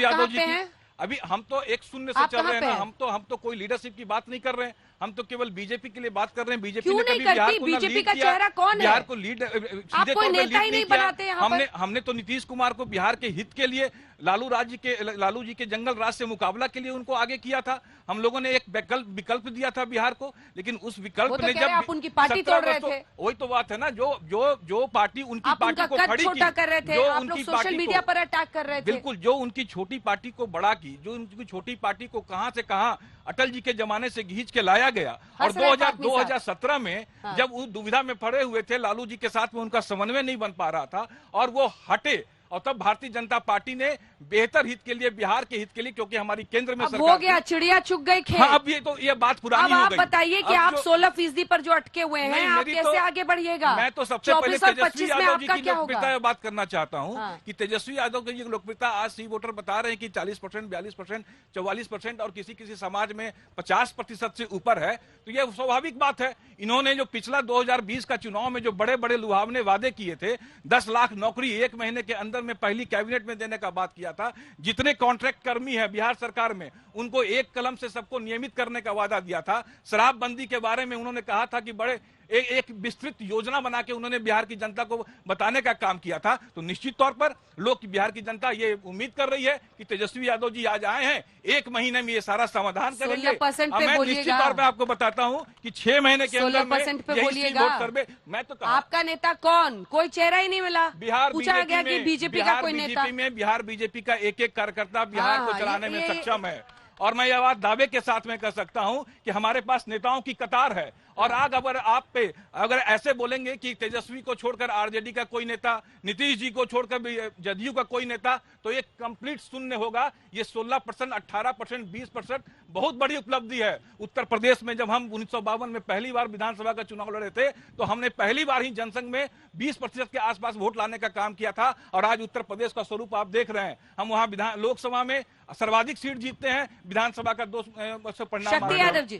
तेजस्वी यादव जी की अभी हम तो एक शून्य से चल रहे हैं ना, हम तो कोई लीडरशिप की बात नहीं कर रहे हैं, हम तो केवल बीजेपी के लिए बात कर रहे हैं। बीजेपी ने कभी बिहार को बीजेपी का चेहरा कौन है? बिहार को लीड सीधे तौर पे लीड नहीं किया। हमने तो नीतीश कुमार को बिहार के हित के लिए लालू जी के जंगल राज से मुकाबला के लिए उनको आगे किया था। हम लोगों ने एक विकल्प दिया था बिहार को, लेकिन उस विकल्प ने जब आप उनकी पार्टी तोड़ रहे थे, वही तो बात है ना, जो पार्टी उनकी पार्टी को खड़ी की, कर रहे थे, आप लोग सोशल मीडिया पर अटैक कर रहे थे। बिल्कुल, जो उनकी छोटी पार्टी को बड़ा की, जो उनकी छोटी पार्टी को कहां से कहां अटल जी के जमाने से खींच के लाया गया। और 2017 में जब वो दुविधा में पड़े हुए थे, लालू जी के साथ में उनका समन्वय नहीं बन पा रहा था और वो हटे, और तब भारतीय जनता पार्टी ने बेहतर हित के लिए, बिहार के हित के लिए, क्योंकि हमारी केंद्र में सरकार हो गया, चिड़िया चुग गई खेत। हाँ, अब ये बात पुरानी हो गई। अब आप बताइए कि आप 16% पर जो अटके हुए हैं, आप कैसे आगे बढ़िएगा? मैं तो सबसे पहले तेजस्वी यादव जी की लोकप्रियता बात करना चाहता हूँ कि तेजस्वी यादव की लोकप्रियता आज सी वोटर बता रहे हैं कि 40%, 42%, 44% और किसी समाज में 50% से ऊपर है। तो ये स्वाभाविक बात है। इन्होंने जो पिछला 2020 का चुनाव में जो बड़े बड़े लुभावने वादे किए थे, 10 लाख नौकरी 1 महीने के अंदर में पहली कैबिनेट में देने का बात किया था, जितने कॉन्ट्रैक्ट कर्मी हैं बिहार सरकार में उनको एक कलम से सबको नियमित करने का वादा दिया था। शराबबंदी के बारे में उन्होंने कहा था कि बड़े एक विस्तृत योजना बना के उन्होंने बिहार की जनता को बताने का काम किया था। तो निश्चित तौर पर लोग, बिहार की जनता ये उम्मीद कर रही है कि तेजस्वी यादव जी आज आए हैं, 1 महीने में ये सारा समाधान करेंगे। मैं निश्चित तौर पर आपको बताता हूं कि 6 महीने के अंदर में वोट सर्वे। मैं तो आपका नेता कौन? कोई चेहरा ही नहीं मिला। बिहार पूछा गया कि बीजेपी का कोई नेता? बिहार बीजेपी का एक कार्यकर्ता बिहार को चलाने में सक्षम है, और मैं यह बात दावे के साथ में कह सकता हूं कि हमारे पास नेताओं की कतार है। और आज अगर ऐसे बोलेंगे कि तेजस्वी को छोड़कर आरजेडी का कोई नेता, नीतीश जी को छोड़कर जदयू का कोई नेता, तो ये कंप्लीट शून्य होगा। ये 16%, 18%, 20% बहुत बड़ी उपलब्धि है। उत्तर प्रदेश में जब हम 1952 में पहली बार विधानसभा का चुनाव लड़े थे, तो हमने पहली बार ही जनसंघ में 20% के आसपास वोट लाने का काम किया था। और आज उत्तर प्रदेश का स्वरूप आप देख रहे हैं। हम वहां लोकसभा में सर्वाधिक सीट जीतते हैं, विधानसभा का 2 परिणाम। शक्ति यादव जी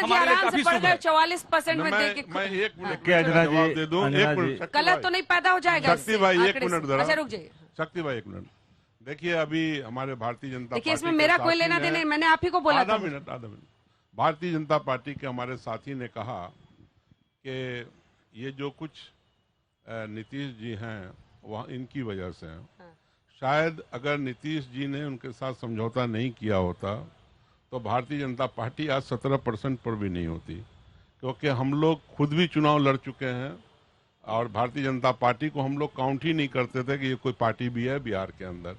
आराम से पड़ गए 44% में देख के। मैं 1 मिनट जवाब दे दूं। 1 मिनट गलत तो नहीं पैदा हो जाएगा? शक्ति भाई 1 मिनट जरा। अच्छा रुक जाइए शक्ति भाई 1 मिनट। देखिए, अभी हमारे भारतीय जनता देखिए, इसमें मेरा कोई लेना देना, मैंने आप ही को बोला था। आधा मिनट। भारतीय जनता पार्टी के हमारे साथी ने कहा कि ये जो कुछ नीतीश जी हैं वह इनकी वजह से है। शायद अगर नीतीश जी ने उनके साथ समझौता नहीं किया होता तो भारतीय जनता पार्टी आज 17% पर भी नहीं होती, क्योंकि हम लोग खुद भी चुनाव लड़ चुके हैं और भारतीय जनता पार्टी को हम लोग काउंट ही नहीं करते थे कि ये कोई पार्टी भी है बिहार के अंदर।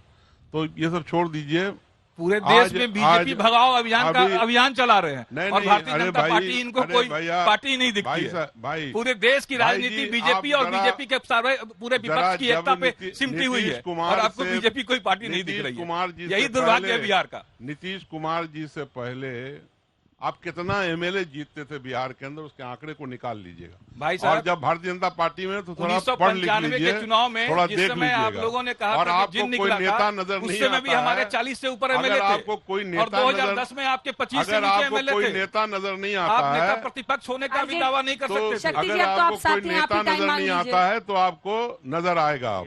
तो ये सब छोड़ दीजिए। पूरे देश में बीजेपी भगाओ अभियान चला रहे हैं और भारतीय जनता पार्टी इनको कोई पार्टी नहीं दिखती है। भाई, पूरे देश की राजनीति बीजेपी और बीजेपी के पूरे विपक्ष की एकता पे सिमटी हुई है, और आपको बीजेपी कोई पार्टी नहीं दिख रही है। यही दुर्भाग्य है बिहार का। नीतीश कुमार जी से पहले आप कितना एमएलए जीतते थे बिहार के अंदर, उसके आंकड़े को निकाल लीजिएगा भाई साहब। और जब भारतीय जनता पार्टी में तो थोड़ा 1995 के चुनाव में थोड़ा जिस देख समय आप लीजिएगा। लोगों ने कहा और था आपको कोई नेता नजर नहीं आता है, भी हमारे 40 से ऊपर एमएलए थे। आपको कोई नेता, और 2010 में आपके 25 से नीचे एमएलए थे। कोई नेता नजर नहीं आता आप है, नेता प्रतिपक्ष होने का भी दावा नहीं कर सकते। अगर आपको कोई नेता नजर नहीं आता है तो आपको नजर आएगा।